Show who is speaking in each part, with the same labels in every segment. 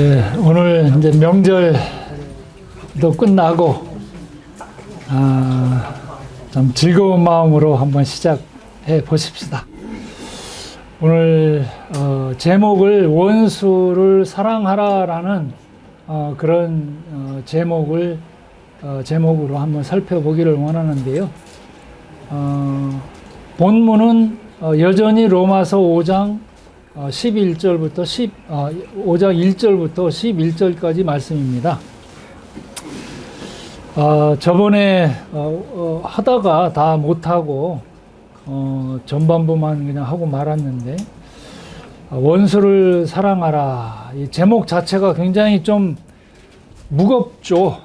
Speaker 1: 예, 오늘 이제 명절도 끝나고 좀 즐거운 마음으로 한번 시작해 보십시다. 오늘 제목을 원수를 사랑하라라는 그런 제목으로 한번 살펴보기를 원하는데요. 본문은 여전히 로마서 5장 11절부터 5장 1절부터 11절까지 말씀입니다. 저번에 하다가 다 못하고 전반부만 그냥 하고 말았는데, 원수를 사랑하라, 이 제목 자체가 굉장히 좀 무겁죠.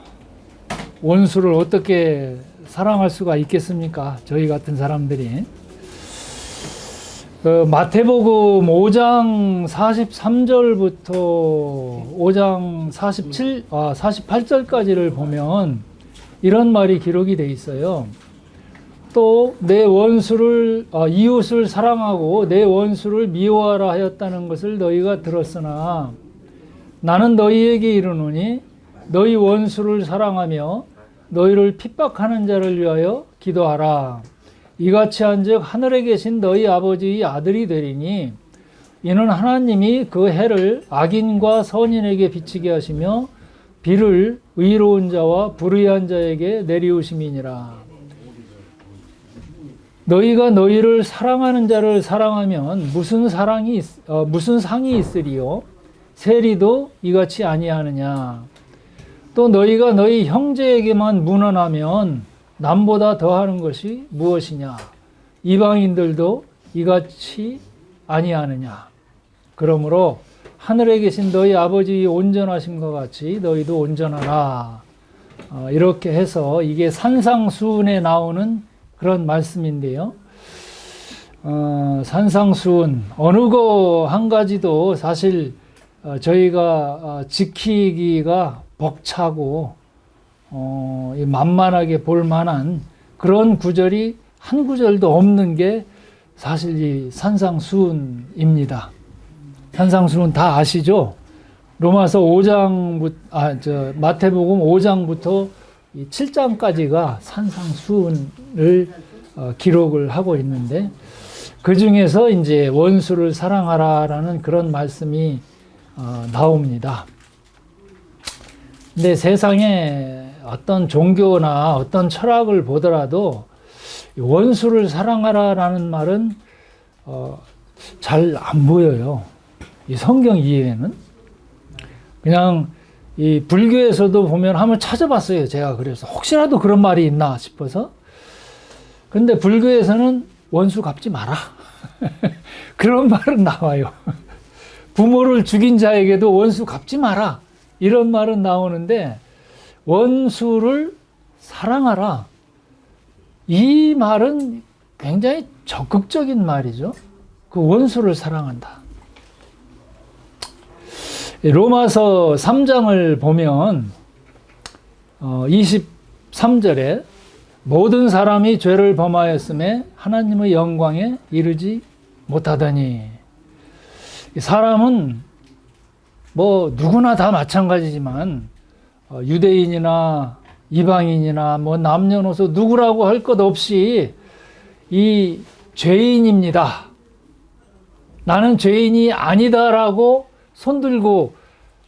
Speaker 1: 원수를 어떻게 사랑할 수가 있겠습니까? 저희 같은 사람들이. 마태복음 5장 43절부터 5장 48절까지를 보면 이런 말이 기록이 돼 있어요. 또 내 원수를 이웃을 사랑하고 내 원수를 미워하라 하였다는 것을 너희가 들었으나 나는 너희에게 이르노니 너희 원수를 사랑하며 너희를 핍박하는 자를 위하여 기도하라. 이같이 한즉 하늘에 계신 너희 아버지의 아들이 되리니 이는 하나님이 그 해를 악인과 선인에게 비치게 하시며 비를 의로운 자와 불의한 자에게 내리우심이니라. 너희가 너희를 사랑하는 자를 사랑하면 무슨 상이 있으리요? 세리도 이같이 아니하느냐. 또 너희가 너희 형제에게만 문언하면 남보다 더하는 것이 무엇이냐? 이방인들도 이같이 아니하느냐? 그러므로 하늘에 계신 너희 아버지의 온전하심과 같이 너희도 온전하라. 이렇게 해서 이게 산상수훈에 나오는 그런 말씀인데요. 산상수훈 어느 거 한 가지도 사실 저희가 지키기가 벅차고 만만하게 볼 만한 그런 구절이 한 구절도 없는 게 사실 이 산상수훈입니다. 산상수훈 다 아시죠? 로마서 5장부터 마태복음 5장부터 7장까지가 산상수훈을 기록을 하고 있는데, 그 중에서 이제 원수를 사랑하라라는 그런 말씀이 나옵니다. 근데 세상에 어떤 종교나 어떤 철학을 보더라도 원수를 사랑하라라는 말은 잘 안 보여요. 이 성경 이해에는. 그냥 이 불교에서도 보면 한번 찾아봤어요. 제가 그래서 혹시라도 그런 말이 있나 싶어서. 근데 불교에서는 원수 갚지 마라. 그런 말은 나와요. 부모를 죽인 자에게도 원수 갚지 마라. 이런 말은 나오는데 원수를 사랑하라. 이 말은 굉장히 적극적인 말이죠. 그 원수를 사랑한다. 로마서 3장을 보면 23절에 모든 사람이 죄를 범하였음에 하나님의 영광에 이르지 못하더니, 사람은 뭐 누구나 다 마찬가지지만 유대인이나 이방인이나 뭐 남녀노소 누구라고 할 것 없이 이 죄인입니다. 나는 죄인이 아니다라고 손들고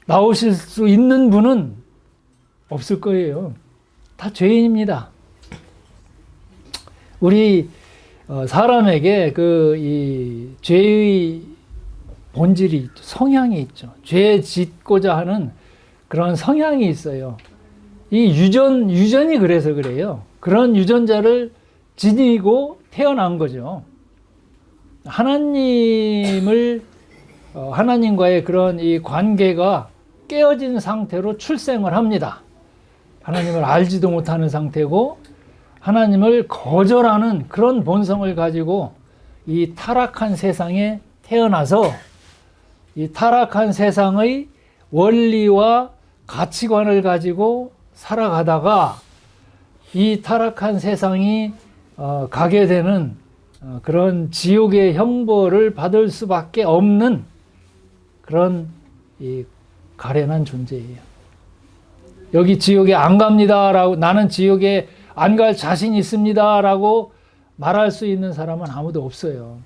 Speaker 1: 나오실 수 있는 분은 없을 거예요. 다 죄인입니다. 우리 사람에게 이 죄의 본질이 있죠. 성향이 있죠. 죄 짓고자 하는 그런 성향이 있어요. 이 유전이 그래서 그래요. 그런 유전자를 지니고 태어난 거죠. 하나님과의 그런 이 관계가 깨어진 상태로 출생을 합니다. 하나님을 알지도 못하는 상태고 하나님을 거절하는 그런 본성을 가지고 이 타락한 세상에 태어나서 이 타락한 세상의 원리와 가치관을 가지고 살아가다가 이 타락한 세상이 가게 되는 그런 지옥의 형벌을 받을 수밖에 없는 그런 이 가련한 존재예요. 여기 지옥에 안 갑니다라고, 나는 지옥에 안 갈 자신 있습니다라고 말할 수 있는 사람은 아무도 없어요.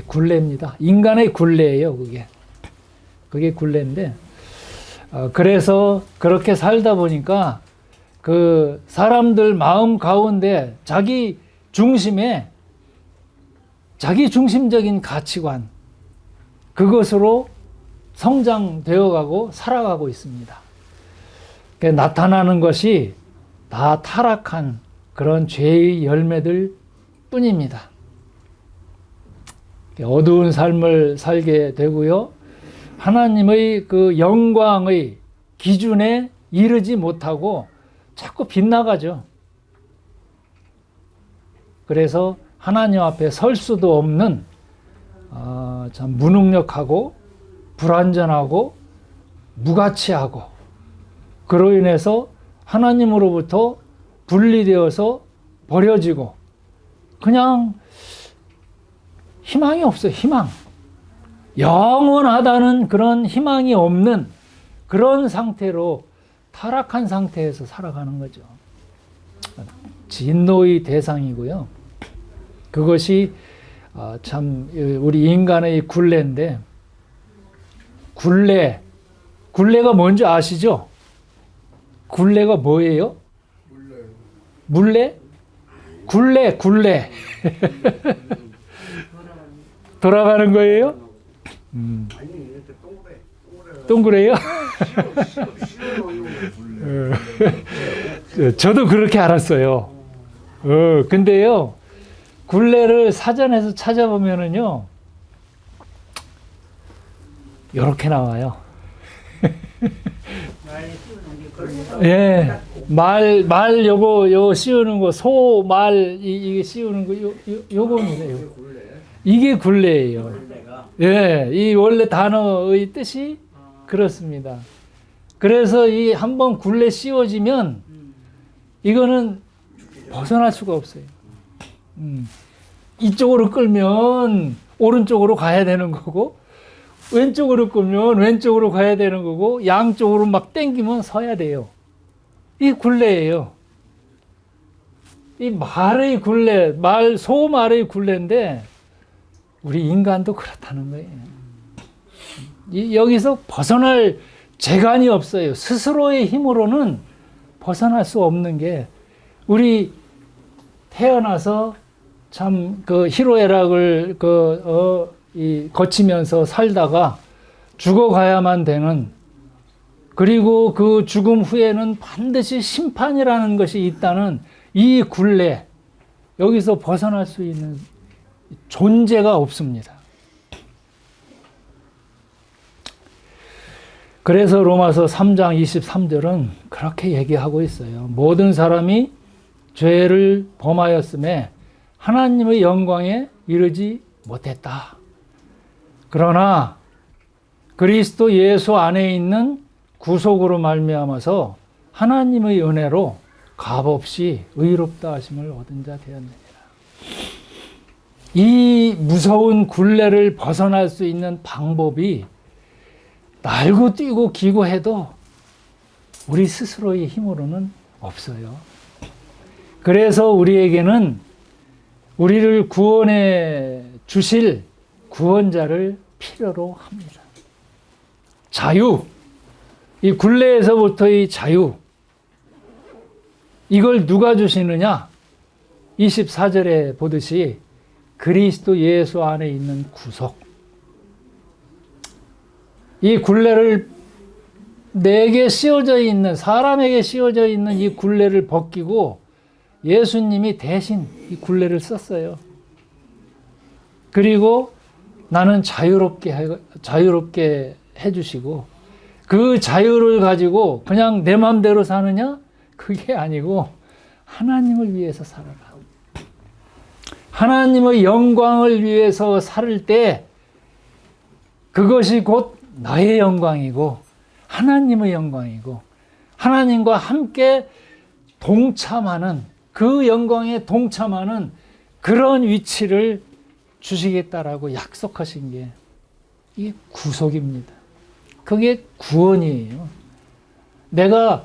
Speaker 1: 굴레입니다. 인간의 굴레예요, 그게. 그게 굴레인데, 그래서 그렇게 살다 보니까 그 사람들 마음 가운데 자기 중심에 자기 중심적인 가치관, 그것으로 성장되어 가고 살아가고 있습니다. 나타나는 것이 다 타락한 그런 죄의 열매들 뿐입니다. 어두운 삶을 살게 되고요. 하나님의 그 영광의 기준에 이르지 못하고 자꾸 빗나가죠. 그래서 하나님 앞에 설 수도 없는 참 무능력하고 불완전하고 무가치하고, 그로 인해서 하나님으로부터 분리되어서 버려지고 그냥 희망이 없어요. 희망. 영원하다는 그런 희망이 없는 그런 상태로, 타락한 상태에서 살아가는 거죠. 진노의 대상이고요. 그것이 참 우리 인간의 굴레인데, 굴레가 뭔지 아시죠? 굴레가 뭐예요? 물레? 굴레. 돌아가는 거예요? 동그래요? 저도 그렇게 알았어요. 근데요, 굴레를 사전에서 찾아보면은요, 이렇게 나와요. 예, 말 요거 씌우는 거, 이게 씌우는 거, 요겁니다. 이게 굴레예요. 예, 이 원래 단어의 뜻이 그렇습니다. 그래서 이 한번 굴레 씌워지면 이거는 벗어날 수가 없어요. 이쪽으로 끌면 오른쪽으로 가야 되는 거고, 왼쪽으로 끌면 왼쪽으로 가야 되는 거고, 양쪽으로 막 당기면 서야 돼요. 이 굴레예요. 이 말의 굴레, 소말의 굴레인데 우리 인간도 그렇다는 거예요. 여기서 벗어날 재간이 없어요. 스스로의 힘으로는 벗어날 수 없는 게, 우리 태어나서 참 그 희로애락을 거치면서 살다가 죽어가야만 되는, 그리고 그 죽음 후에는 반드시 심판이라는 것이 있다는 이 굴레, 여기서 벗어날 수 있는 존재가 없습니다. 그래서 로마서 3장 23절은 그렇게 얘기하고 있어요. 모든 사람이 죄를 범하였음에 하나님의 영광에 이르지 못했다. 그러나 그리스도 예수 안에 있는 구속으로 말미암아서 하나님의 은혜로 값없이 의롭다 하심을 얻은 자 되었느니라. 이 무서운 굴레를 벗어날 수 있는 방법이 날고 뛰고 기고해도 우리 스스로의 힘으로는 없어요. 그래서 우리에게는 우리를 구원해 주실 구원자를 필요로 합니다. 자유, 이 굴레에서부터의 자유, 이걸 누가 주시느냐? 24절에 보듯이 그리스도 예수 안에 있는 구속. 이 굴레를, 내게 씌워져 있는, 사람에게 씌워져 있는 이 굴레를 벗기고 예수님이 대신 이 굴레를 썼어요. 그리고 나는 자유롭게 해주시고, 그 자유를 가지고 그냥 내 마음대로 사느냐? 그게 아니고 하나님을 위해서 살아라. 하나님의 영광을 위해서 살 때 그것이 곧 나의 영광이고 하나님의 영광이고, 하나님과 함께 동참하는, 그 영광에 동참하는 그런 위치를 주시겠다라고 약속하신 게 이게 구속입니다. 그게 구원이에요. 내가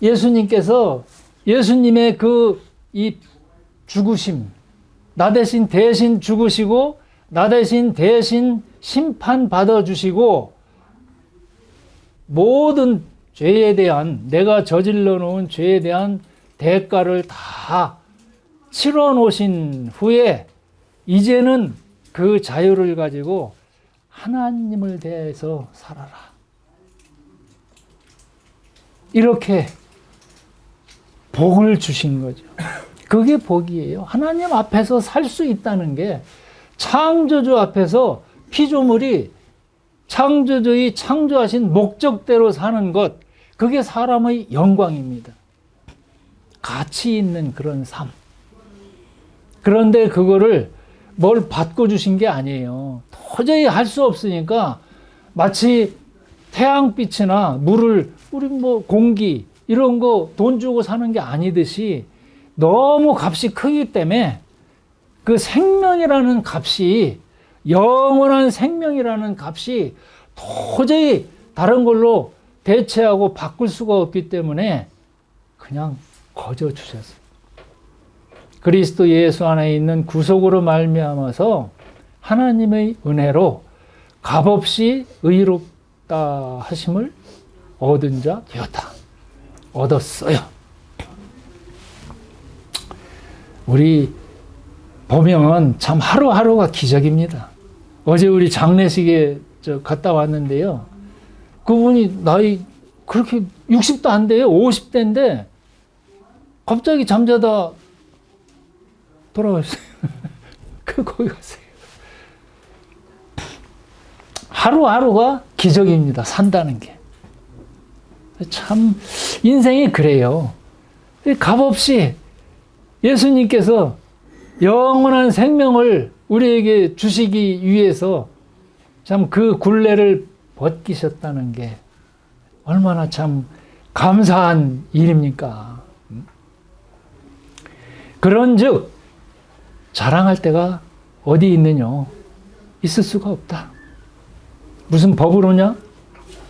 Speaker 1: 예수님께서 예수님의 이 죽으심, 나 대신 죽으시고 나 대신 심판 받아주시고 모든 죄에 대한 내가 저질러 놓은 죄에 대한 대가를 다 치러 놓으신 후에 이제는 그 자유를 가지고 하나님을 대해서 살아라. 이렇게 복을 주신 거죠. 그게 복이에요. 하나님 앞에서 살 수 있다는 게 창조주 앞에서 피조물이 창조주의 창조하신 목적대로 사는 것, 그게 사람의 영광입니다. 가치 있는 그런 삶. 그런데 그거를 뭘 받고 주신 게 아니에요. 도저히 할 수 없으니까 마치 태양빛이나 물을 우리 공기 이런 거 돈 주고 사는 게 아니듯이 너무 값이 크기 때문에 그 생명이라는 값이, 영원한 생명이라는 값이 도저히 다른 걸로 대체하고 바꿀 수가 없기 때문에 그냥 거저 주셨어요. 그리스도 예수 안에 있는 구속으로 말미암아서 하나님의 은혜로 값없이 의롭다 하심을 얻은 자 되었다. 얻었어요. 우리 보면 참 하루하루가 기적입니다. 어제 우리 장례식에 갔다 왔는데요. 그분이 나이 그렇게 60도 안 돼요. 50대인데 갑자기 잠자다 돌아갔어요. 거기 갔어요. 하루하루가 기적입니다. 산다는 게. 참 인생이 그래요. 값없이 예수님께서 영원한 생명을 우리에게 주시기 위해서 참 그 굴레를 벗기셨다는 게 얼마나 참 감사한 일입니까? 그런즉 자랑할 때가 어디 있느냐? 있을 수가 없다. 무슨 법으로냐?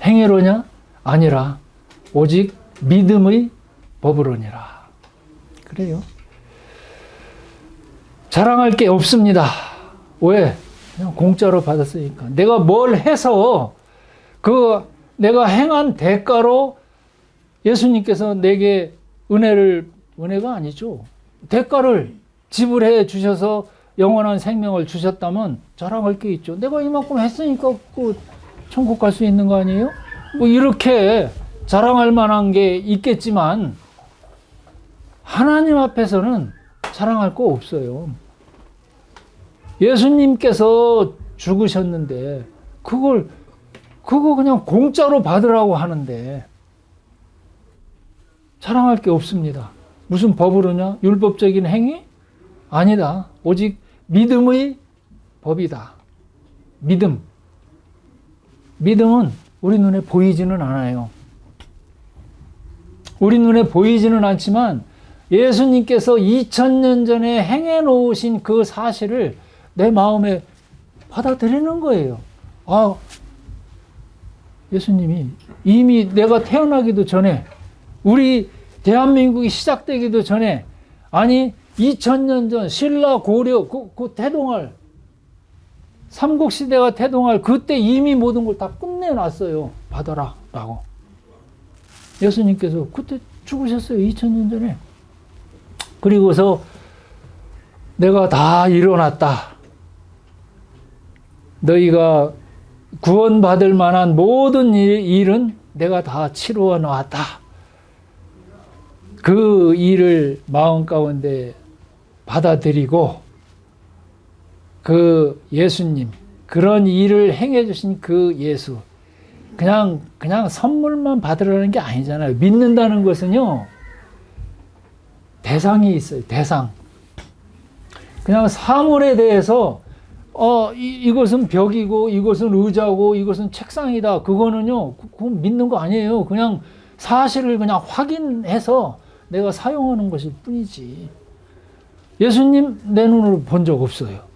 Speaker 1: 행위로냐? 아니라 오직 믿음의 법으로니라. 그래요. 자랑할 게 없습니다. 왜? 그냥 공짜로 받았으니까. 내가 뭘 해서 내가 행한 대가로 예수님께서 내게 은혜가 아니죠. 대가를 지불해 주셔서 영원한 생명을 주셨다면 자랑할 게 있죠. 내가 이만큼 했으니까 천국 갈 수 있는 거 아니에요? 이렇게 자랑할 만한 게 있겠지만 하나님 앞에서는 자랑할 거 없어요. 예수님께서 죽으셨는데 그거 그냥 공짜로 받으라고 하는데 자랑할 게 없습니다. 무슨 법으로냐? 율법적인 행위? 아니다. 오직 믿음의 법이다. 믿음은 우리 눈에 보이지는 않아요. 우리 눈에 보이지는 않지만 예수님께서 2000년 전에 행해 놓으신 그 사실을 내 마음에 받아들이는 거예요. 예수님이 이미 내가 태어나기도 전에, 우리 대한민국이 시작되기도 전에, 아니 2000년 전 신라 고려 그 태동할 삼국시대가 태동할 그때 이미 모든 걸 다 끝내놨어요. 받아라 라고. 예수님께서 그때 죽으셨어요. 2000년 전에. 그리고서 내가 다 일어났다. 너희가 구원받을 만한 모든 일은 내가 다 치루어 놓았다. 그 일을 마음 가운데 받아들이고 그 예수님, 그런 일을 행해 주신 그 예수, 그냥 선물만 받으라는 게 아니잖아요. 믿는다는 것은요, 대상이 있어요. 대상. 그냥 사물에 대해서 이것은 벽이고 이것은 의자고 이것은 책상이다. 그거는요, 그건 믿는 거 아니에요. 그냥 사실을 그냥 확인해서 내가 사용하는 것일 뿐이지. 예수님 내 눈으로 본 적 없어요.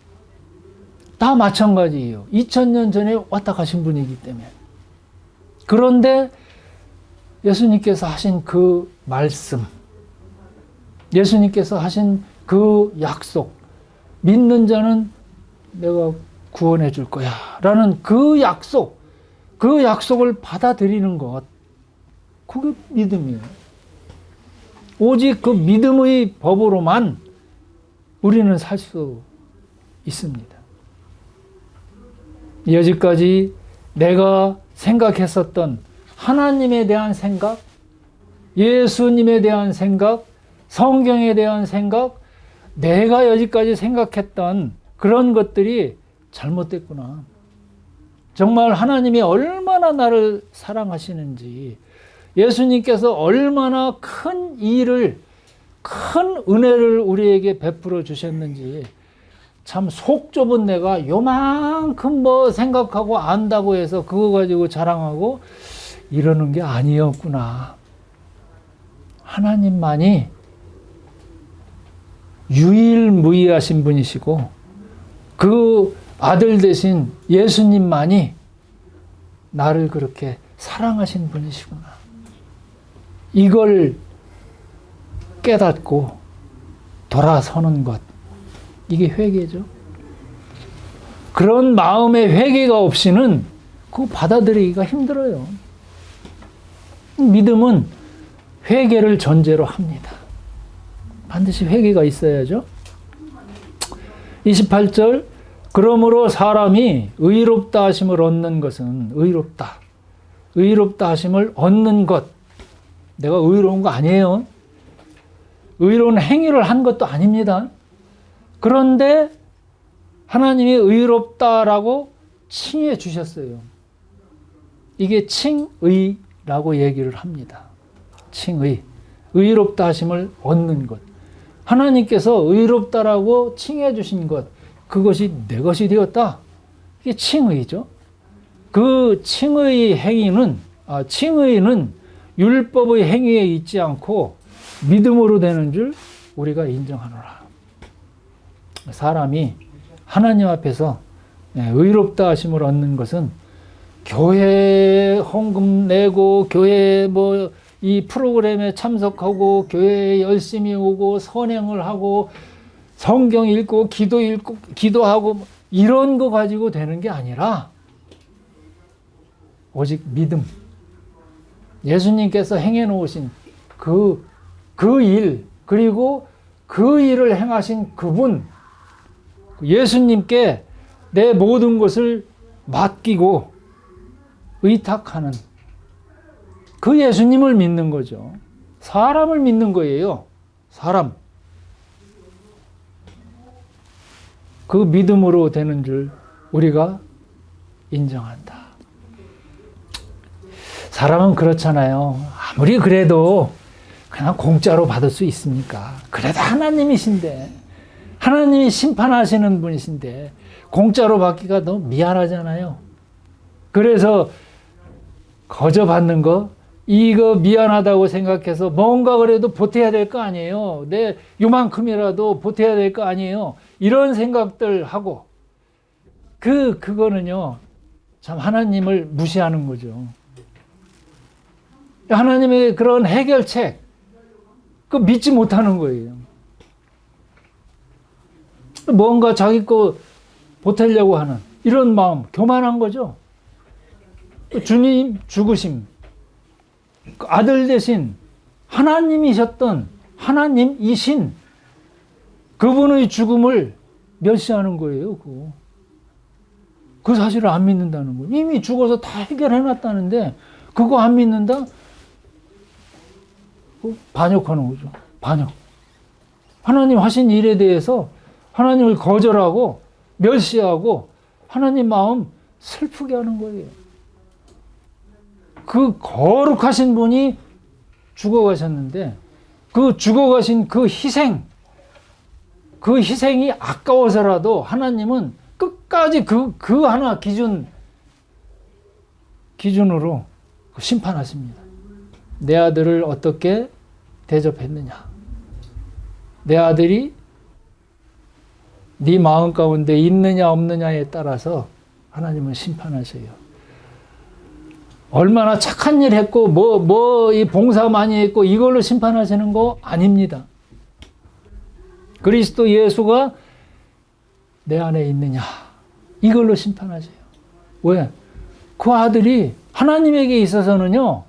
Speaker 1: 다 마찬가지예요. 2000년 전에 왔다 가신 분이기 때문에. 그런데 예수님께서 하신 그 말씀, 예수님께서 하신 그 약속, 믿는 자는 내가 구원해 줄 거야 라는 그 약속을 받아들이는 것, 그게 믿음이에요. 오직 그 믿음의 법으로만 우리는 살 수 있습니다. 여지까지 내가 생각했었던 하나님에 대한 생각, 예수님에 대한 생각, 성경에 대한 생각, 내가 여지까지 생각했던 그런 것들이 잘못됐구나. 정말 하나님이 얼마나 나를 사랑하시는지, 예수님께서 얼마나 큰 일을, 큰 은혜를 우리에게 베풀어 주셨는지, 참 속 좁은 내가 요만큼 뭐 생각하고 안다고 해서 그거 가지고 자랑하고 이러는 게 아니었구나. 하나님만이 유일무이하신 분이시고 그 아들 되신 예수님만이 나를 그렇게 사랑하신 분이시구나. 이걸 깨닫고 돌아서는 것, 이게 회개죠. 그런 마음의 회개가 없이는 그거 받아들이기가 힘들어요. 믿음은 회개를 전제로 합니다. 반드시 회개가 있어야죠. 28절, 그러므로 사람이 의롭다 하심을 얻는 것은, 의롭다 하심을 얻는 것, 내가 의로운 거 아니에요. 의로운 행위를 한 것도 아닙니다. 그런데 하나님이 의롭다라고 칭해 주셨어요. 이게 칭의라고 얘기를 합니다. 칭의, 의롭다 하심을 얻는 것. 하나님께서 의롭다라고 칭해 주신 것, 그것이 내 것이 되었다. 이게 칭의죠. 그 칭의 행위는, 칭의는 율법의 행위에 있지 않고 믿음으로 되는 줄 우리가 인정하노라. 사람이 하나님 앞에서 의롭다 하심을 얻는 것은 교회 헌금 내고, 교회 뭐 이 프로그램에 참석하고, 교회에 열심히 오고, 선행을 하고, 성경 읽고, 기도하고, 이런 거 가지고 되는 게 아니라 오직 믿음, 예수님께서 행해 놓으신 그 일, 그리고 그 일을 행하신 그분, 예수님께 내 모든 것을 맡기고 의탁하는 그 예수님을 믿는 거죠. 사람을 믿는 거예요. 사람. 그 믿음으로 되는 줄 우리가 인정한다. 사람은 그렇잖아요. 아무리 그래도 그냥 공짜로 받을 수 있습니까? 그래도 하나님이신데, 하나님이 심판하시는 분이신데 공짜로 받기가 너무 미안하잖아요. 그래서 거저 받는 거, 이거 미안하다고 생각해서 뭔가 그래도 보태야 될 거 아니에요. 내 요만큼이라도 보태야 될 거 아니에요. 이런 생각들 하고, 그거는요, 참 하나님을 무시하는 거죠. 하나님의 그런 해결책, 그거 믿지 못하는 거예요. 뭔가 자기 거 보태려고 하는 이런 마음, 교만한 거죠. 주님 죽으심, 아들 대신 하나님이셨던, 하나님이신 그분의 죽음을 멸시하는 거예요. 그 사실을 안 믿는다는 거예요. 이미 죽어서 다 해결해놨다는데 그거 안 믿는다? 반역하는 거죠. 반역. 하나님 하신 일에 대해서 하나님을 거절하고 멸시하고 하나님 마음 슬프게 하는 거예요. 그 거룩하신 분이 죽어가셨는데 그 죽어가신 그 희생이 아까워서라도 하나님은 끝까지 그 하나 기준으로 심판하십니다. 내 아들을 어떻게 대접했느냐. 내 아들이 네 마음 가운데 있느냐 없느냐에 따라서 하나님은 심판하세요. 얼마나 착한 일 했고 이 봉사 많이 했고 이걸로 심판하시는 거 아닙니다. 그리스도 예수가 내 안에 있느냐 이걸로 심판하세요. 왜? 그 아들이 하나님에게 있어서는요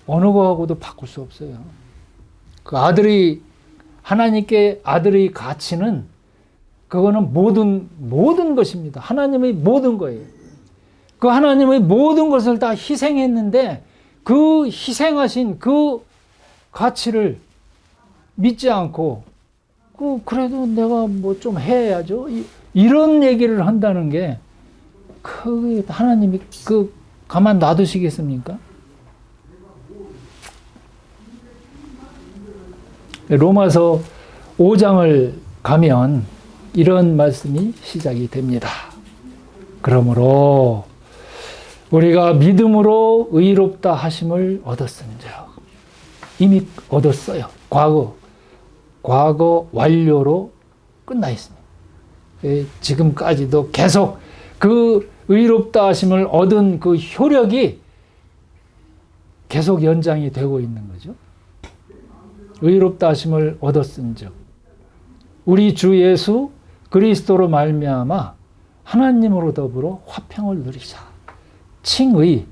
Speaker 1: 어느 거하고도 바꿀 수 없어요. 그 아들이 하나님께 아들의 가치는 그거는 모든 것입니다. 하나님의 모든 거예요. 그 하나님의 모든 것을 다 희생했는데 그 희생하신 그 가치를 믿지 않고 그래도 내가 뭐 좀 해야죠. 이런 얘기를 한다는 게 하나님이 가만 놔두시겠습니까? 로마서 5장을 가면 이런 말씀이 시작이 됩니다. 그러므로 우리가 믿음으로 의롭다 하심을 얻었은즉 이미 얻었어요. 과거 완료로 끝나 있습니다. 지금까지도 계속 그 의롭다 하심을 얻은 그 효력이 계속 연장이 되고 있는 거죠. 의롭다 하심을 얻었은즉 우리 주 예수 그리스도로 말미암아 하나님으로 더불어 화평을 누리자. 칭의.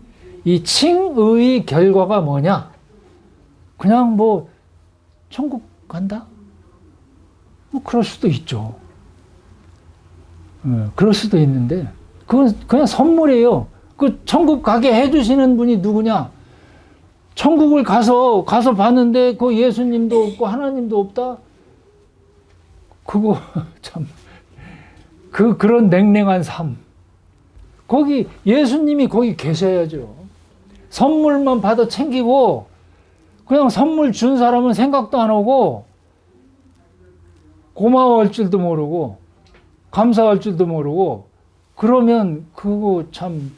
Speaker 1: 이 칭의 결과가 뭐냐? 그냥 뭐 천국 간다? 뭐 그럴 수도 있죠. 그럴 수도 있는데 그건 그냥 선물이에요. 그 천국 가게 해주시는 분이 누구냐? 천국을 가서 봤는데 그 예수님도 없고 하나님도 없다? 그거 참 그런 냉랭한 삶. 거기 예수님이 거기 계셔야죠. 선물만 받아 챙기고 그냥 선물 준 사람은 생각도 안 하고 고마워할 줄도 모르고 감사할 줄도 모르고 그러면 그거 참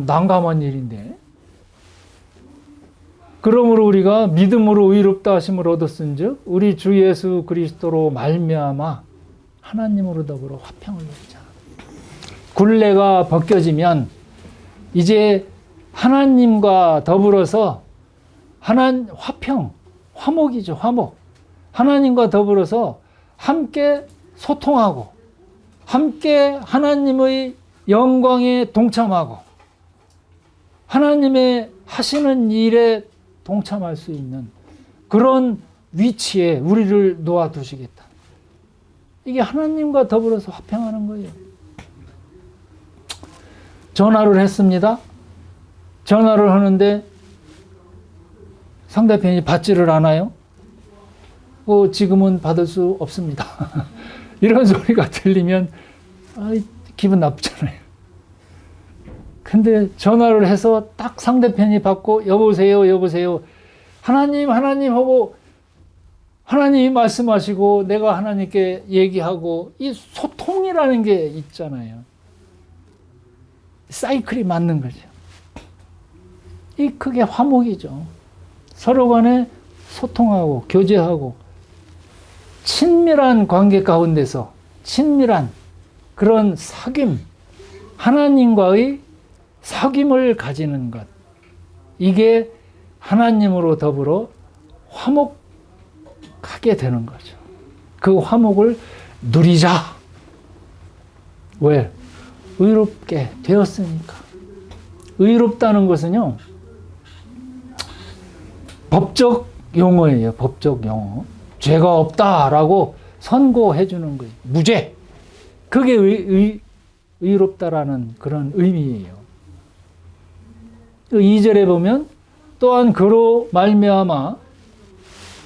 Speaker 1: 난감한 일인데. 그러므로 우리가 믿음으로 의롭다 하심을 얻었은즉 우리 주 예수 그리스도로 말미암아 하나님으로 더불어 화평을 누리자. 굴레가 벗겨지면 이제 하나님과 더불어서 화목이죠. 화목. 하나님과 더불어서 함께 소통하고 함께 하나님의 영광에 동참하고 하나님의 하시는 일에 동참할 수 있는 그런 위치에 우리를 놓아두시겠다. 이게 하나님과 더불어서 화평하는 거예요. 전화를 했습니다. 전화를 하는데 상대편이 받지를 않아요. 지금은 받을 수 없습니다. 이런 소리가 들리면 기분 나쁘잖아요. 근데 전화를 해서 딱 상대편이 받고 여보세요. 하나님 하고 하나님이 말씀하시고 내가 하나님께 얘기하고 이 소통이라는 게 있잖아요. 사이클이 맞는 거죠. 그게 화목이죠. 서로 간에 소통하고 교제하고 친밀한 관계 가운데서 친밀한 그런 사귐, 하나님과의 사귐을 가지는 것. 이게 하나님으로 더불어 화목하게 되는 거죠. 그 화목을 누리자. 왜? 의롭게 되었으니까. 의롭다는 것은요, 법적 용어예요. 법적 용어. 죄가 없다라고 선고해 주는 거예요. 무죄. 그게 의롭다라는 그런 의미예요. 2절에 보면 또한 그로 말미암아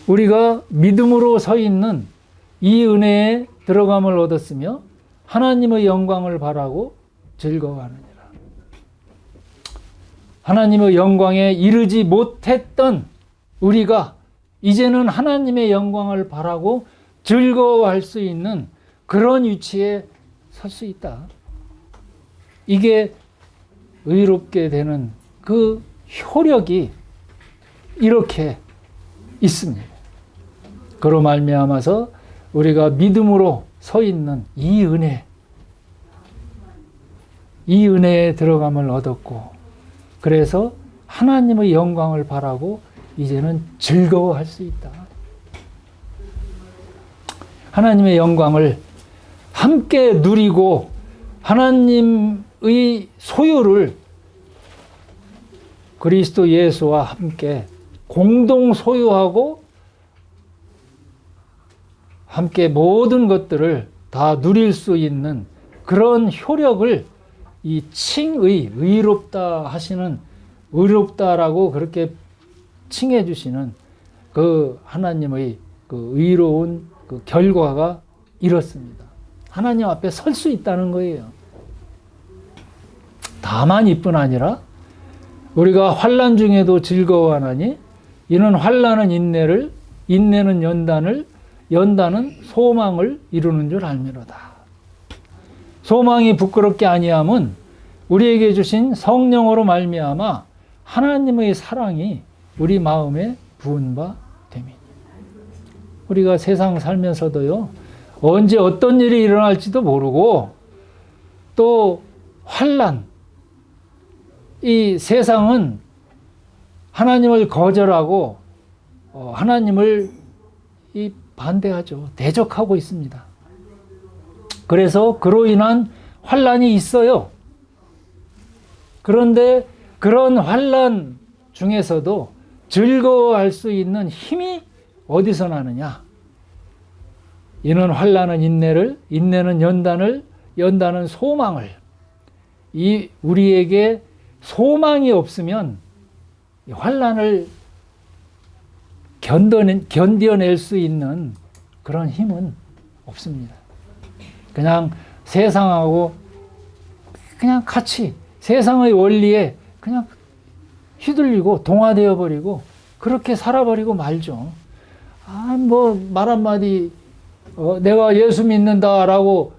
Speaker 1: 우리가 믿음으로 서 있는 이 은혜에 들어감을 얻었으며 하나님의 영광을 바라고 즐거워하느니라. 하나님의 영광에 이르지 못했던 우리가 이제는 하나님의 영광을 바라고 즐거워할 수 있는 그런 위치에 설 수 있다. 이게 의롭게 되는 그 효력이 이렇게 있습니다. 그로 말미암아서 우리가 믿음으로 서 있는 이 은혜에 들어감을 얻었고 그래서 하나님의 영광을 바라고 이제는 즐거워할 수 있다. 하나님의 영광을 함께 누리고 하나님의 소유를 그리스도 예수와 함께 공동 소유하고 함께 모든 것들을 다 누릴 수 있는 그런 효력을 이 칭의, 의롭다 하시는, 의롭다라고 그렇게 칭해 주시는 그 하나님의 그 의로운 그 결과가 이렇습니다. 하나님 앞에 설 수 있다는 거예요. 다만 이뿐 아니라 우리가 환난 중에도 즐거워하나니 이는 환난은 인내를, 인내는 연단을, 연단은 소망을 이루는 줄 알미로다. 소망이 부끄럽게 아니함은 우리에게 주신 성령으로 말미암아 하나님의 사랑이 우리 마음에 부은 바 됨이니. 우리가 세상 살면서도요, 언제 어떤 일이 일어날지도 모르고 또 환난, 이 세상은 하나님을 거절하고 하나님을 반대하죠. 대적하고 있습니다. 그래서 그로 인한 환난이 있어요. 그런데 그런 환난 중에서도 즐거워할 수 있는 힘이 어디서 나느냐? 이는 환난은 인내를, 인내는 연단을, 연단은 소망을. 이 우리에게 소망이 없으면 환난을 견뎌낼 수 있는 그런 힘은 없습니다. 그냥 세상하고 그냥 같이 세상의 원리에 그냥 휘둘리고 동화되어 버리고 그렇게 살아버리고 말죠. 뭐 말 한마디 내가 예수 믿는다라고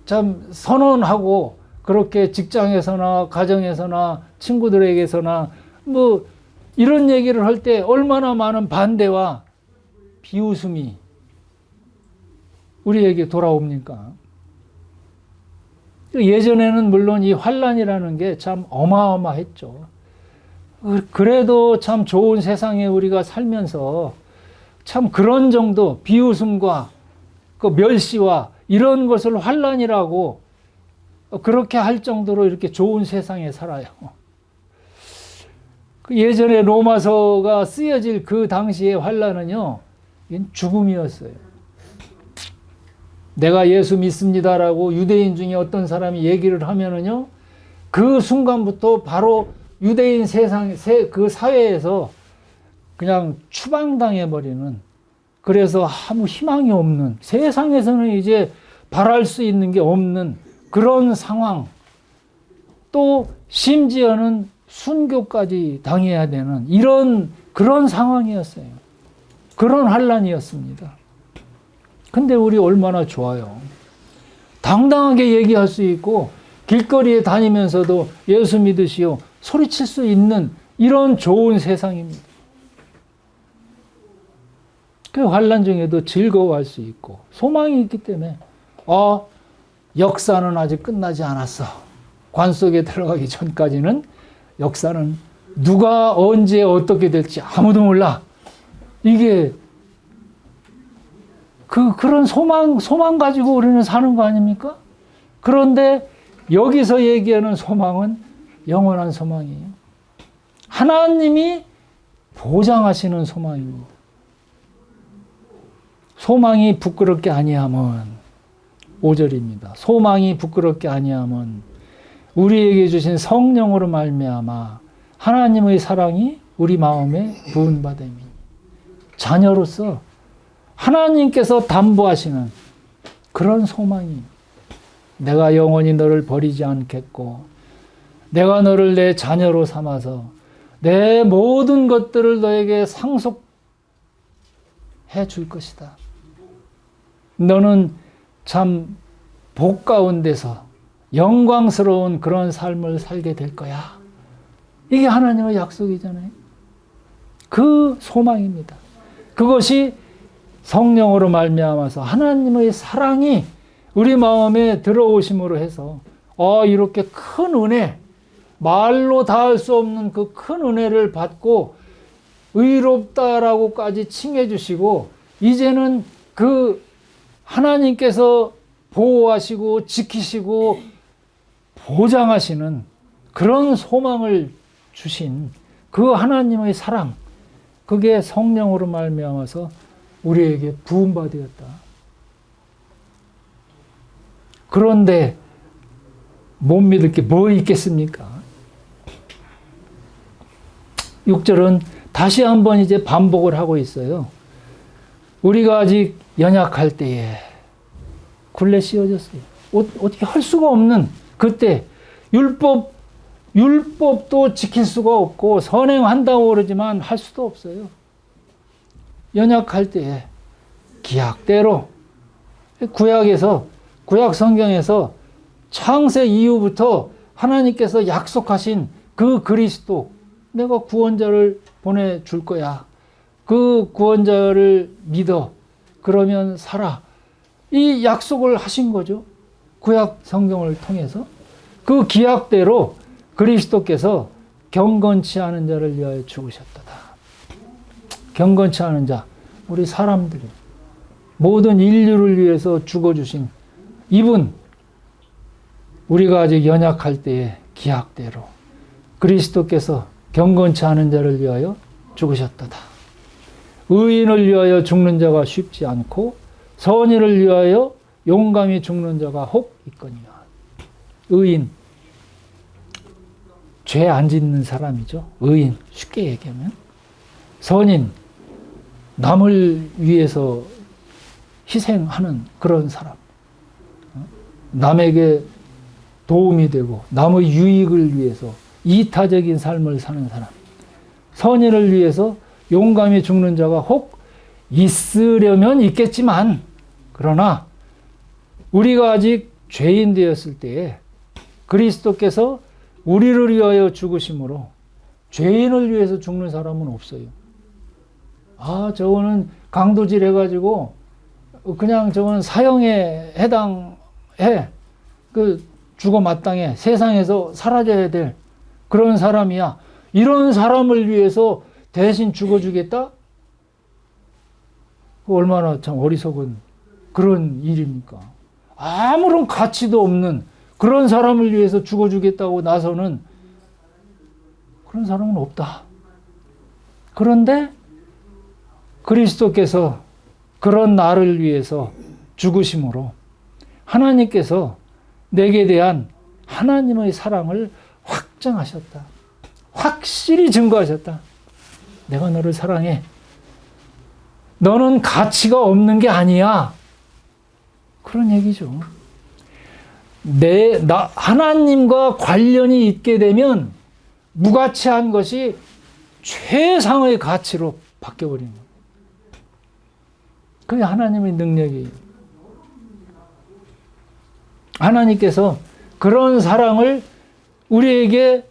Speaker 1: 참 선언하고 그렇게 직장에서나 가정에서나 친구들에게서나 뭐 이런 얘기를 할 때 얼마나 많은 반대와 비웃음이 우리에게 돌아옵니까? 예전에는 물론 이 환난이라는 게 참 어마어마했죠. 그래도 참 좋은 세상에 우리가 살면서 참 그런 정도 비웃음과 그 멸시와 이런 것을 환난이라고 그렇게 할 정도로 이렇게 좋은 세상에 살아요. 예전에 로마서가 쓰여질 그 당시의 환난은요, 이건 죽음이었어요. 내가 예수 믿습니다라고 유대인 중에 어떤 사람이 얘기를 하면은요, 그 순간부터 바로 유대인 그 사회에서 그냥 추방당해버리는, 그래서 아무 희망이 없는, 세상에서는 이제 바랄 수 있는 게 없는 그런 상황, 또 심지어는 순교까지 당해야 되는 그런 상황이었어요. 그런 환난이었습니다. 근데 우리 얼마나 좋아요. 당당하게 얘기할 수 있고 길거리에 다니면서도 예수 믿으시오 소리칠 수 있는 이런 좋은 세상입니다. 그 환난 중에도 즐거워할 수 있고 소망이 있기 때문에 역사는 아직 끝나지 않았어. 관 속에 들어가기 전까지는 역사는 누가 언제 어떻게 될지 아무도 몰라. 이게 그런 소망 가지고 우리는 사는 거 아닙니까? 그런데 여기서 얘기하는 소망은 영원한 소망이에요. 하나님이 보장하시는 소망입니다. 소망이 부끄럽게 아니함은 5절입니다. 소망이 부끄럽게 아니함은 우리에게 주신 성령으로 말미암아 하나님의 사랑이 우리 마음에 부은 바 됨이니. 자녀로서 하나님께서 담보하시는 그런 소망이, 내가 영원히 너를 버리지 않겠고 내가 너를 내 자녀로 삼아서 내 모든 것들을 너에게 상속해 줄 것이다. 너는 참 복 가운데서 영광스러운 그런 삶을 살게 될 거야. 이게 하나님의 약속이잖아요. 그 소망입니다. 그것이 성령으로 말미암아서 하나님의 사랑이 우리 마음에 들어오심으로 해서 이렇게 큰 은혜, 말로 다할 수 없는 그 큰 은혜를 받고 의롭다라고까지 칭해 주시고, 이제는 그 하나님께서 보호하시고 지키시고 보장하시는 그런 소망을 주신 그 하나님의 사랑, 그게 성령으로 말미암아서 우리에게 부음받았다. 그런데 못 믿을 게 뭐 있겠습니까? 6절은 다시 한번 이제 반복을 하고 있어요. 우리가 아직 연약할 때에 굴레 씌워졌어요. 어떻게 할 수가 없는 그때 율법도 지킬 수가 없고 선행한다고 그러지만 할 수도 없어요. 연약할 때에 기약대로 구약 성경에서 창세 이후부터 하나님께서 약속하신 그 그리스도, 내가 구원자를 보내줄 거야. 그 구원자를 믿어. 그러면 살아. 이 약속을 하신 거죠. 구약 성경을 통해서. 그 기약대로 그리스도께서 경건치 않은 자를 위하여 죽으셨다. 경건치 않은 자, 우리 사람들이 모든 인류를 위해서 죽어주신 이분, 우리가 아직 연약할 때의 기약대로 그리스도께서 경건치 않은 자를 위하여 죽으셨다. 의인을 위하여 죽는 자가 쉽지 않고 선인을 위하여 용감히 죽는 자가 혹 있거니와. 의인, 죄 안 짓는 사람이죠. 의인, 쉽게 얘기하면. 선인, 남을 위해서 희생하는 그런 사람. 남에게 도움이 되고 남의 유익을 위해서 이타적인 삶을 사는 사람. 선인을 위해서 용감히 죽는 자가 혹 있으려면 있겠지만, 그러나 우리가 아직 죄인 되었을 때에 그리스도께서 우리를 위하여 죽으심으로 죄인을 위해서 죽는 사람은 없어요. 저거는 강도질 해가지고 그냥 저거는 사형에 해당해, 죽어 마땅해, 세상에서 사라져야 될 그런 사람이야. 이런 사람을 위해서 대신 죽어주겠다? 얼마나 참 어리석은 그런 일입니까? 아무런 가치도 없는 그런 사람을 위해서 죽어주겠다고 나서는 그런 사람은 없다. 그런데 그리스도께서 그런 나를 위해서 죽으심으로 하나님께서 내게 대한 하나님의 사랑을 확정하셨다. 확실히 증거하셨다. 내가 너를 사랑해. 너는 가치가 없는 게 아니야. 그런 얘기죠. 하나님과 관련이 있게 되면 무가치한 것이 최상의 가치로 바뀌어버리는 거예요. 그게 하나님의 능력이에요. 하나님께서 그런 사랑을 우리에게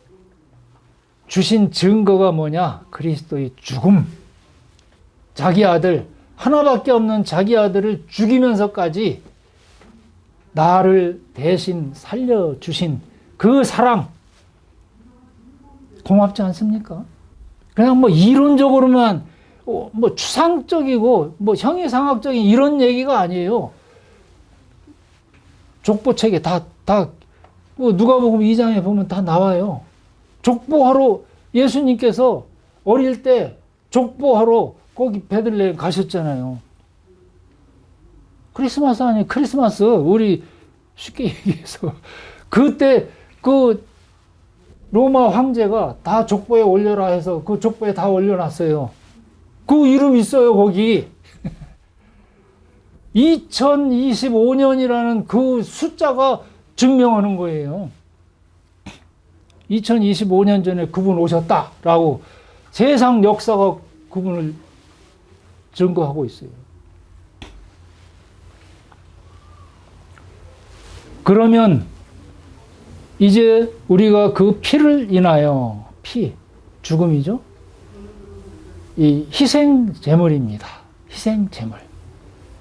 Speaker 1: 주신 증거가 뭐냐? 그리스도의 죽음. 자기 아들, 하나밖에 없는 자기 아들을 죽이면서까지 나를 대신 살려주신 그 사랑. 고맙지 않습니까? 그냥 이론적으로만 추상적이고 형이상학적인 이런 얘기가 아니에요. 족보책에 누가복음 2장에 보면 다 나와요. 족보하러 예수님께서 어릴 때 족보하러 거기 베들레헴 가셨잖아요. 크리스마스 아니에요. 크리스마스. 우리 쉽게 얘기해서 그때 그 로마 황제가 다 족보에 올려라 해서 그 족보에 다 올려놨어요. 그 이름 있어요, 거기. 2025년이라는 그 숫자가 증명하는 거예요. 2025년 전에 그분 오셨다라고 세상 역사가 그분을 증거하고 있어요. 그러면 이제 우리가 그 피를 인하여, 죽음이죠. 이 희생 제물입니다. 희생 제물.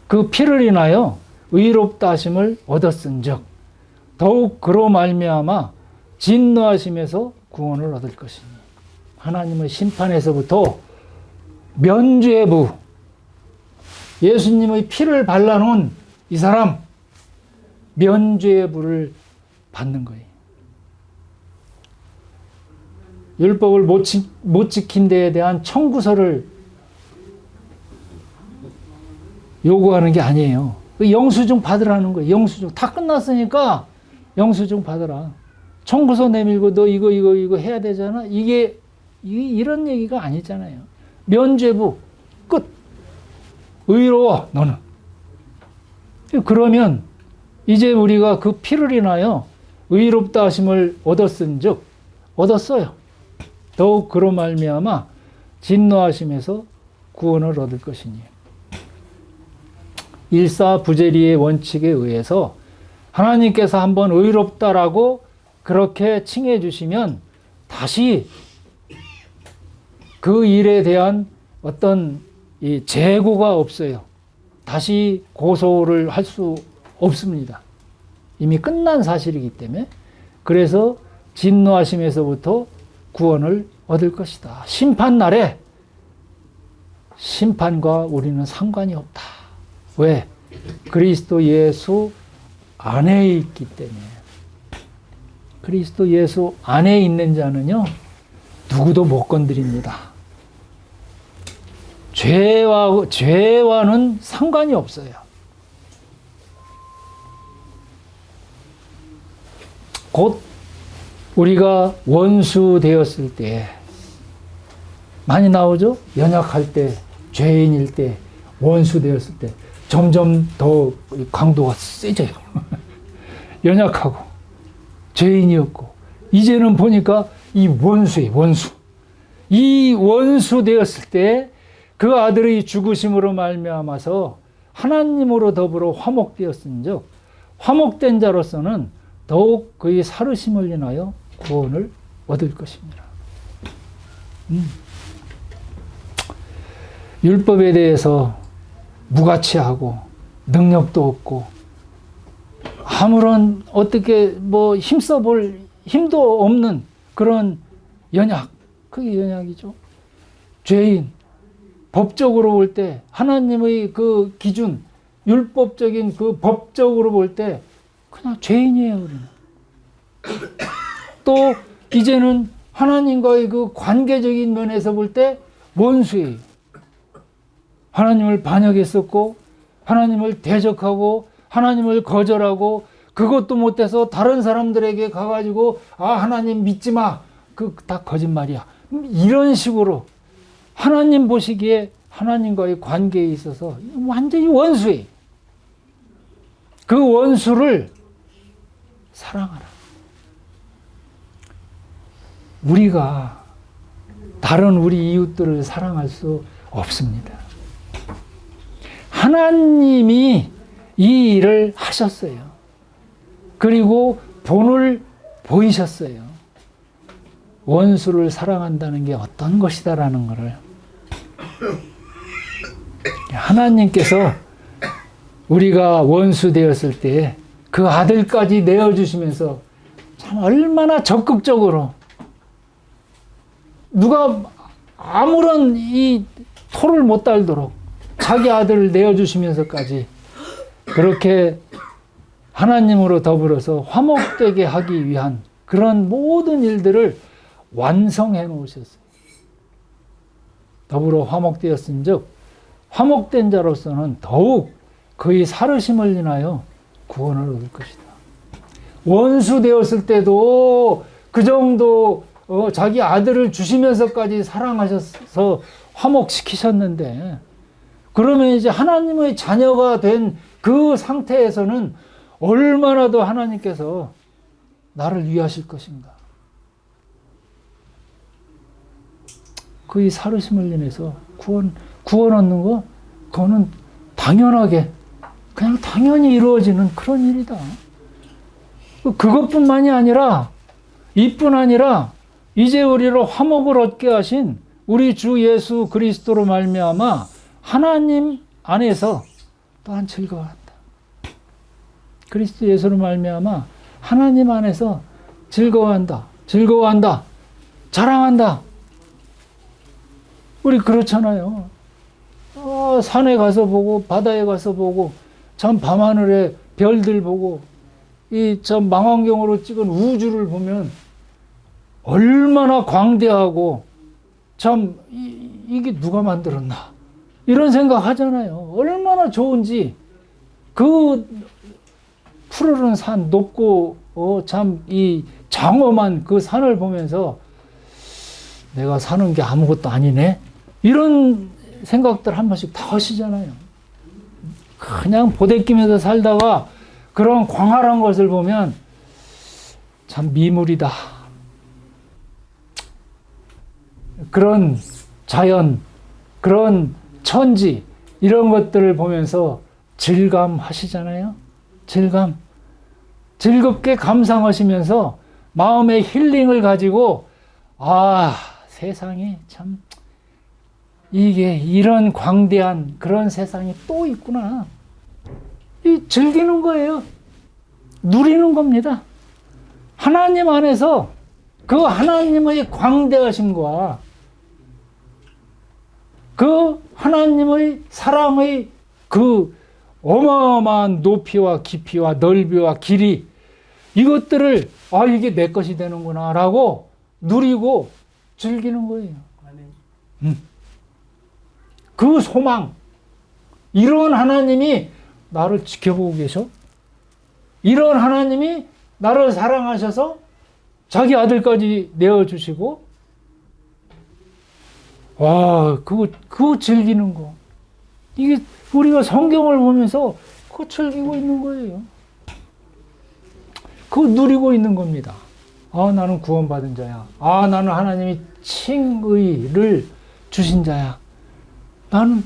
Speaker 1: 그 피를 인하여 의롭다 하심을 얻었은즉 더욱 그로 말미암아 진노하심에서 구원을 얻을 것이니. 하나님의 심판에서부터 면죄부, 예수님의 피를 발라놓은 이 사람, 면죄부를 받는 거예요. 율법을 못 지킨 데에 대한 청구서를 요구하는 게 아니에요. 영수증 받으라는 거예요. 영수증. 다 끝났으니까 영수증 받으라. 청구서 내밀고 너 이거 해야 되잖아. 이게 이런 얘기가 아니잖아요. 면죄부 끝. 의로워 너는. 그러면 이제 우리가 그 피를 인하여 의롭다 하심을 얻었은즉 얻었어요. 더욱 그로 말미암아 진노하심에서 구원을 얻을 것이니. 일사부재리의 원칙에 의해서 하나님께서 한번 의롭다라고 그렇게 칭해 주시면 다시 그 일에 대한 어떤 이 재고가 없어요. 다시 고소를 할 수 없습니다. 이미 끝난 사실이기 때문에. 그래서 진노하심에서부터 구원을 얻을 것이다. 심판날에 심판과 우리는 상관이 없다. 왜? 그리스도 예수 안에 있기 때문에. 그리스도 예수 안에 있는 자는요, 누구도 못 건드립니다. 죄와는 상관이 없어요. 곧 우리가 원수 되었을 때 많이 나오죠? 연약할 때, 죄인일 때, 원수 되었을 때 점점 더 강도가 세져요. 연약하고 죄인이었고 이제는 보니까 이 원수예요. 원수. 이 원수 되었을 때 그 아들의 죽으심으로 말미암아서 하나님으로 더불어 화목되었은즉 화목된 자로서는 더욱 그의 살으심을 인하여 구원을 얻을 것입니다. 율법에 대해서 무가치하고 능력도 없고 아무런 어떻게 뭐 힘써볼 힘도 없는 그런 연약, 그게 연약이죠. 죄인, 법적으로 볼 때 하나님의 그 기준, 율법적인 그 법적으로 볼 때 그냥 죄인이에요, 우리는. 또 이제는 하나님과의 그 관계적인 면에서 볼 때 원수예요. 하나님을 반역했었고 하나님을 대적하고 하나님을 거절하고 그것도 못해서 다른 사람들에게 가가지고 하나님 믿지 마. 그 다 거짓말이야. 이런 식으로 하나님 보시기에 하나님과의 관계에 있어서 완전히 원수예요. 그 원수를 사랑하라. 우리가 다른 우리 이웃들을 사랑할 수 없습니다. 하나님이 이 일을 하셨어요. 그리고 본을 보이셨어요. 원수를 사랑한다는 게 어떤 것이다라는 것을. 하나님께서 우리가 원수 되었을 때 그 아들까지 내어주시면서 참 얼마나 적극적으로 누가 아무런 이 토를 못 달도록 자기 아들을 내어주시면서까지 그렇게 하나님으로 더불어서 화목되게 하기 위한 그런 모든 일들을 완성해 놓으셨어요. 더불어 화목되었은즉 화목된 자로서는 더욱 그의 살으심을 인하여 구원을 얻을 것이다. 원수 되었을 때도 그 정도 자기 아들을 주시면서까지 사랑하셔서 화목시키셨는데 그러면 이제 하나님의 자녀가 된 그 상태에서는 얼마나 더 하나님께서 나를 위하실 것인가. 그의 살으심을 인해서 구원 얻는 거 그거는 당연하게 그냥 당연히 이루어지는 그런 일이다. 그것뿐만이 아니라 이뿐 아니라 이제 우리를 화목을 얻게 하신 우리 주 예수 그리스도로 말미암아 하나님 안에서 또한 즐거워한다. 그리스도 예수로 말미암아 하나님 안에서 즐거워한다. 즐거워한다. 자랑한다. 우리 그렇잖아요. 산에 가서 보고 바다에 가서 보고 참 밤하늘에 별들 보고 이 참 망원경으로 찍은 우주를 보면 얼마나 광대하고 참 이게 누가 만들었나 이런 생각 하잖아요. 얼마나 좋은지 그 푸르른 산 높고 참 이 장엄한 그 산을 보면서 내가 사는 게 아무것도 아니네 이런 생각들 한 번씩 다 하시잖아요. 그냥 보대끼면서 살다가 그런 광활한 것을 보면 참 미물이다. 그런 자연, 그런 천지 이런 것들을 보면서 즐감하시잖아요. 즐감. 즐겁게 감상하시면서 마음의 힐링을 가지고 세상에 참 이게 이런 광대한 그런 세상이 또 있구나. 즐기는 거예요. 누리는 겁니다. 하나님 안에서 그 하나님의 광대하심과 그 하나님의 사랑의 그 어마어마한 높이와 깊이와 넓이와 길이 이것들을 이게 내 것이 되는구나 라고 누리고 즐기는 거예요. 그 소망, 이런 하나님이 나를 지켜보고 계셔? 이런 하나님이 나를 사랑하셔서 자기 아들까지 내어주시고 그거 즐기는 거. 이게 우리가 성경을 보면서 그거 즐기고 있는 거예요. 그거 누리고 있는 겁니다. 나는 구원받은 자야. 나는 하나님이 칭의를 주신 자야. 나는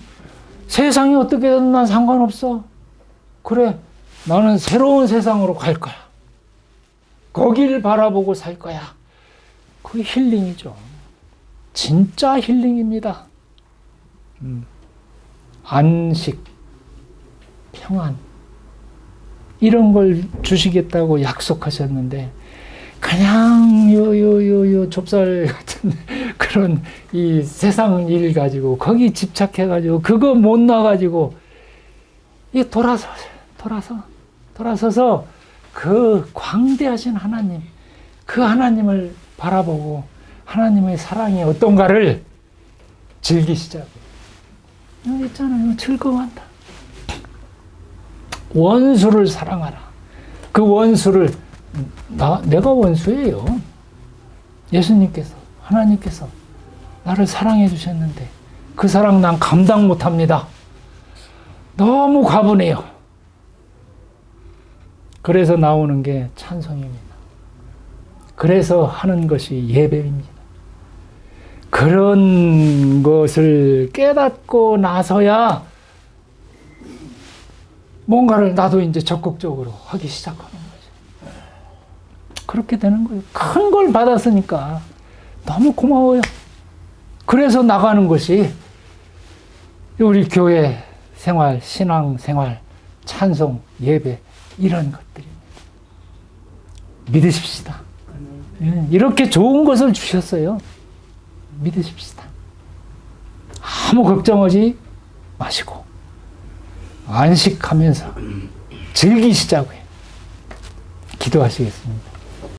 Speaker 1: 세상이 어떻게 되든 난 상관없어. 그래, 나는 새로운 세상으로 갈 거야. 거기를 바라보고 살 거야. 그게 힐링이죠. 진짜 힐링입니다. 안식, 평안 이런 걸 주시겠다고 약속하셨는데 그냥 요 좁쌀 같은 그런 이 세상 일 가지고 거기 집착해가지고 그거 못 나가지고 이 돌아서서 그 광대하신 하나님, 그 하나님을 바라보고 하나님의 사랑이 어떤가를 즐기시자고. 여기 있잖아요. 즐거워한다. 원수를 사랑하라. 그 원수를 내가 원수예요. 예수님께서, 하나님께서 나를 사랑해 주셨는데 그 사랑 난 감당 못합니다. 너무 과분해요. 그래서 나오는 게 찬송입니다. 그래서 하는 것이 예배입니다. 그런 것을 깨닫고 나서야 뭔가를 나도 이제 적극적으로 하기 시작하는 거죠. 그렇게 되는 거예요. 큰 걸 받았으니까 너무 고마워요. 그래서 나가는 것이 우리 교회 생활, 신앙 생활, 찬송, 예배 이런 것들입니다. 믿으십시다. 이렇게 좋은 것을 주셨어요. 믿으십시다. 아무 걱정하지 마시고 안식하면서 즐기시자고요. 기도하시겠습니다.